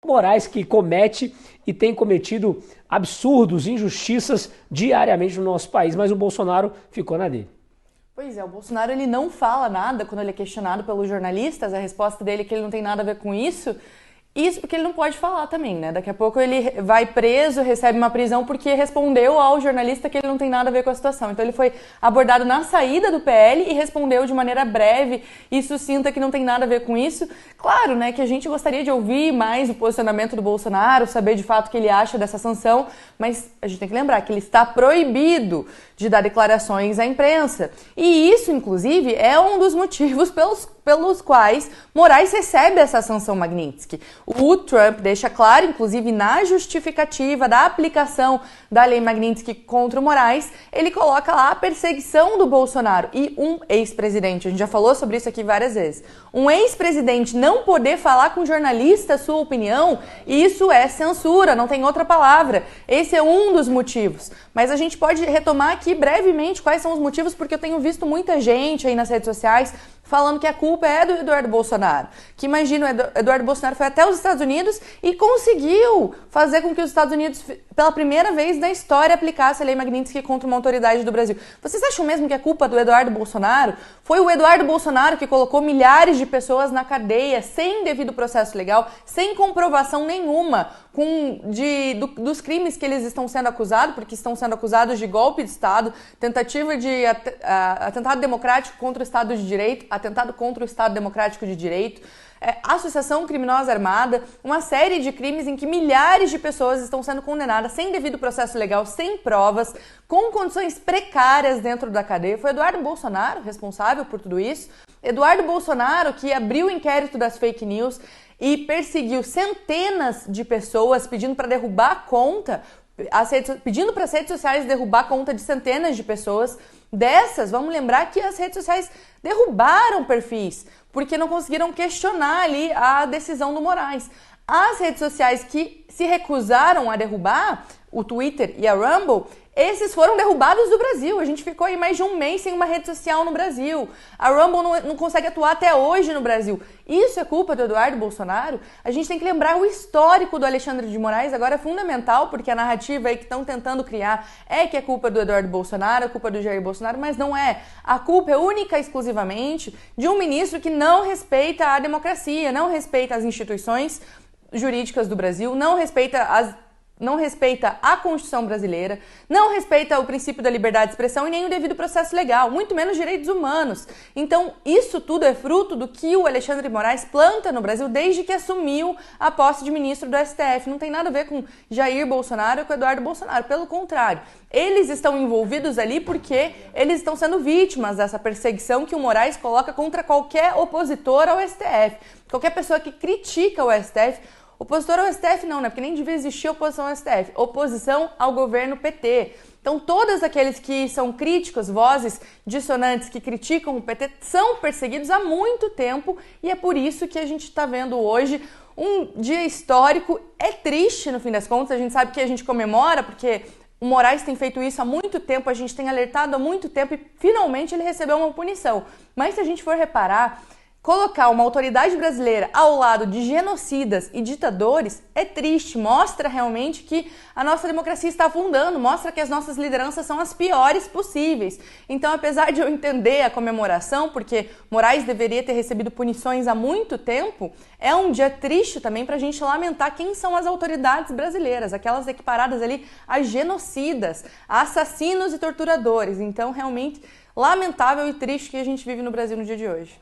Moraes, que comete e tem cometido absurdos, injustiças diariamente no nosso país, mas o Bolsonaro ficou na dele. Pois é, o Bolsonaro ele não fala nada quando ele é questionado pelos jornalistas, a resposta dele é que ele não tem nada a ver com isso. Isso porque ele não pode falar também, né? Daqui a pouco ele vai preso, recebe uma prisão porque respondeu ao jornalista que ele não tem nada a ver com a situação. Então ele foi abordado na saída do PL e respondeu de maneira breve e sucinta que não tem nada a ver com isso. Claro, né, que a gente gostaria de ouvir mais o posicionamento do Bolsonaro, saber de fato o que ele acha dessa sanção, mas a gente tem que lembrar que ele está proibido de dar declarações à imprensa. E isso, inclusive, é um dos motivos pelos quais Moraes recebe essa sanção Magnitsky. O Trump deixa claro, inclusive na justificativa da aplicação da lei Magnitsky contra o Moraes, ele coloca lá a perseguição do Bolsonaro e um ex-presidente, a gente já falou sobre isso aqui várias vezes, um ex-presidente não poder falar com jornalista a sua opinião, isso é censura, não tem outra palavra. Esse é um dos motivos. Mas a gente pode retomar aqui brevemente quais são os motivos, porque eu tenho visto muita gente aí nas redes sociais falando que a culpa é do Eduardo Bolsonaro. Que imagina, o Eduardo Bolsonaro foi até os Estados Unidos e conseguiu fazer com que os Estados Unidos, pela primeira vez na história, aplicasse a lei Magnitsky contra uma autoridade do Brasil. Vocês acham mesmo que a culpa do Eduardo Bolsonaro? Foi o Eduardo Bolsonaro que colocou milhares de pessoas na cadeia sem devido processo legal, sem comprovação nenhuma dos crimes que eles estão sendo acusados, porque estão sendo acusados de golpe de Estado, tentativa de atentado democrático contra o Estado de Direito, atentado contra o Estado Democrático de Direito, associação criminosa armada, uma série de crimes em que milhares de pessoas estão sendo condenadas sem devido processo legal, sem provas, com condições precárias dentro da cadeia. Foi Eduardo Bolsonaro responsável por tudo isso. Eduardo Bolsonaro que abriu o inquérito das fake news e perseguiu centenas de pessoas pedindo para derrubar a conta, pedindo para as redes sociais derrubar a conta de centenas de pessoas. Dessas, vamos lembrar que as redes sociais derrubaram perfis, porque não conseguiram questionar ali a decisão do Moraes. As redes sociais que se recusaram a derrubar, o Twitter e a Rumble, esses foram derrubados do Brasil. A gente ficou aí mais de um mês sem uma rede social no Brasil. A Rumble não consegue atuar até hoje no Brasil. Isso é culpa do Eduardo Bolsonaro? A gente tem que lembrar o histórico do Alexandre de Moraes, agora é fundamental, porque a narrativa aí que estão tentando criar é que é culpa do Eduardo Bolsonaro, é culpa do Jair Bolsonaro, mas não é. A culpa é única e exclusivamente de um ministro que não respeita a democracia, não respeita as instituições jurídicas do Brasil, não respeita a Constituição brasileira, não respeita o princípio da liberdade de expressão e nem o devido processo legal, muito menos direitos humanos. Então, isso tudo é fruto do que o Alexandre de Moraes planta no Brasil desde que assumiu a posse de ministro do STF. Não tem nada a ver com Jair Bolsonaro ou com Eduardo Bolsonaro, pelo contrário. Eles estão envolvidos ali porque eles estão sendo vítimas dessa perseguição que o Moraes coloca contra qualquer opositor ao STF. Qualquer pessoa que critica o STF. Opositor ao STF não, né? Porque nem devia existir oposição ao STF. Oposição ao governo PT. Então, todos aqueles que são críticos, vozes dissonantes que criticam o PT, são perseguidos há muito tempo e é por isso que a gente está vendo hoje um dia histórico. É triste, no fim das contas, a gente sabe que a gente comemora porque o Moraes tem feito isso há muito tempo, a gente tem alertado há muito tempo e finalmente ele recebeu uma punição. Mas se a gente for reparar, colocar uma autoridade brasileira ao lado de genocidas e ditadores é triste, mostra realmente que a nossa democracia está afundando, mostra que as nossas lideranças são as piores possíveis. Então, apesar de eu entender a comemoração, porque Moraes deveria ter recebido punições há muito tempo, é um dia triste também para a gente lamentar quem são as autoridades brasileiras, aquelas equiparadas ali a genocidas, a assassinos e torturadores. Então, realmente, lamentável e triste que a gente vive no Brasil no dia de hoje.